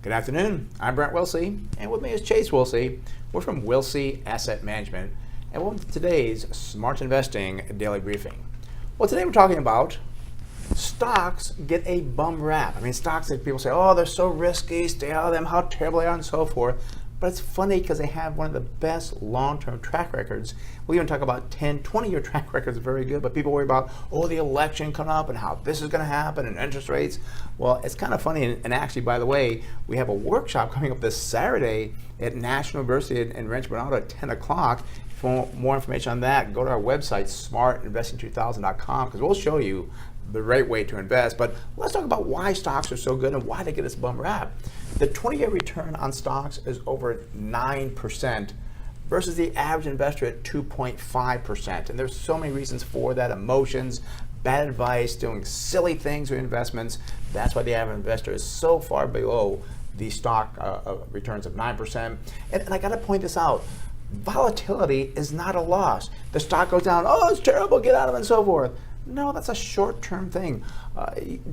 Good afternoon. I'm Brent Wilsey, and with me is Chase Wilsey. We're from Wilsey Asset Management, and welcome to today's Smart Investing Daily Briefing. Well, today we're talking about stocks get a bum rap. I mean, stocks that people say, oh, they're so risky, stay out of them, how terrible they are, and so forth. But it's funny because they have one of the best long-term track records. We even talk about 10, 20-year track records are very good, but people worry about, oh, the election coming up and how this is going to happen and interest rates. Well, it's kind of funny. And actually, by the way, we have a workshop coming up this Saturday at National University in Rancho Bernardo at 10 o'clock. If you want more information on that, go to our website, smartinvesting2000.com, because we'll show you the right way to invest. But let's talk about why stocks are so good and why they get this bum rap. The 20-year return on stocks is over 9% versus the average investor at 2.5%. And there's so many reasons for that: emotions, bad advice, doing silly things with investments. That's why the average investor is so far below the stock returns of 9%. And I got to point this out. Volatility is not a loss. The stock goes down, oh, it's terrible, get out of it, and so forth. No, that's a short-term thing.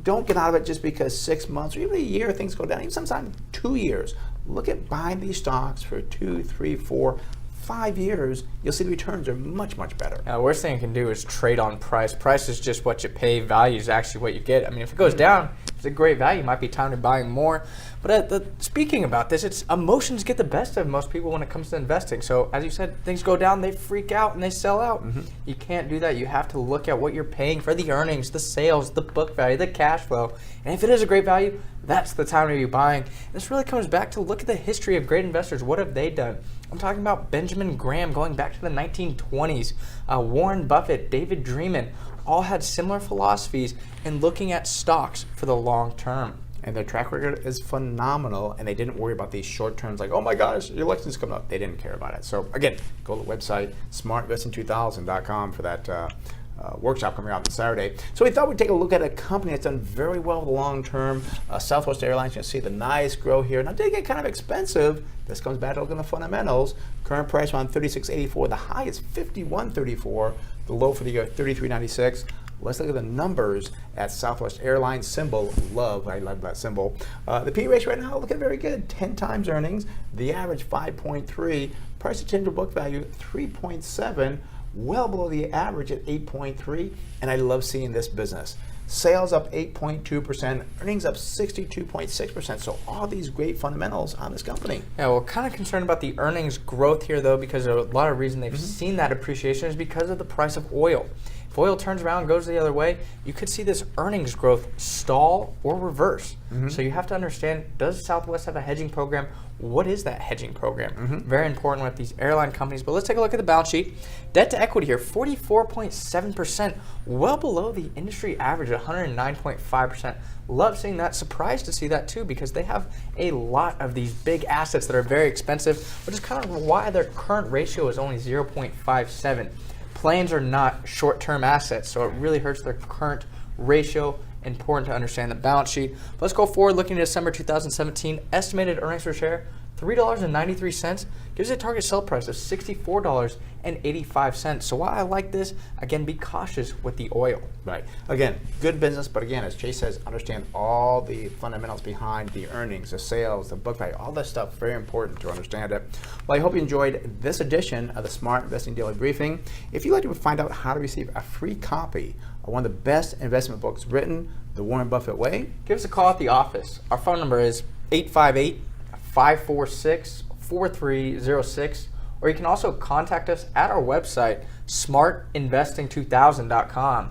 Don't get out of it just because 6 months or even a year things go down, even sometimes 2 years. Look at buying these stocks for 2, 3, 4, 5 years. You'll see the returns are much, much better. The worst thing you can do is trade on price. Price is just what you pay. Value is actually what you get. I mean, if it goes down, it's a great value. It might be time to buy more. But speaking about this, it's emotions get the best of most people when it comes to investing. So as you said, things go down, they freak out and they sell out. You can't do that. You have to look at what you're paying for the earnings, the sales, the book value, the cash flow. And if it is a great value, that's the time to be buying. And this really comes back to look at the history of great investors. What have they done? I'm talking about Benjamin Graham going back to the 1920s. Warren Buffett, David Dreaman, all had similar philosophies in looking at stocks for the long term. And their track record is phenomenal, and they didn't worry about these short terms like, oh my gosh, your election's coming up. They didn't care about it. So again, go to the website, smartinvesting2000.com for that workshop coming out on Saturday. So we thought we'd take a look at a company that's done very well in the long term. Southwest Airlines, you can see the nice growth here. Now, it did get kind of expensive. This comes back to looking at the fundamentals. Current price around $36.84. The high is $51.34. The low for the year, $33.96. Let's look at the numbers at Southwest Airlines. Symbol, I love that symbol. The P ratio right now looking very good, 10 times earnings. The average 5.3. Price to tangible book value 3.7, well below the average at 8.3. And I love seeing this business. Sales up 8.2%, earnings up 62.6%. So all these great fundamentals on this company. Yeah, we're kind of concerned about the earnings growth here, though, because a lot of reason they've seen that appreciation is because of the price of oil. If oil turns around and goes the other way, you could see this earnings growth stall or reverse. So you have to understand, does Southwest have a hedging program? What is that hedging program? Very important with these airline companies. But let's take a look at the balance sheet. Debt to equity here, 44.7%, well below the industry average at 109.5%. Love seeing that. Surprised to see that too, because they have a lot of these big assets that are very expensive, which is kind of why their current ratio is only 0.57. Planes are not short-term assets, so it really hurts their current ratio. Important to understand the balance sheet. But let's go forward, looking at December 2017. Estimated earnings per share, $3.93, gives a target sell price of $64.85. So while I like this, again, be cautious with the oil. Right. Again, good business, but again, as Chase says, understand all the fundamentals behind the earnings, the sales, the book value, all that stuff. Very important to understand it. Well, I hope you enjoyed this edition of the Smart Investing Daily Briefing. If you'd like to find out how to receive a free copy of one of the best investment books written, The Warren Buffett Way, give us a call at the office. Our phone number is 858-546-4306, or you can also contact us at our website, smartinvesting2000.com.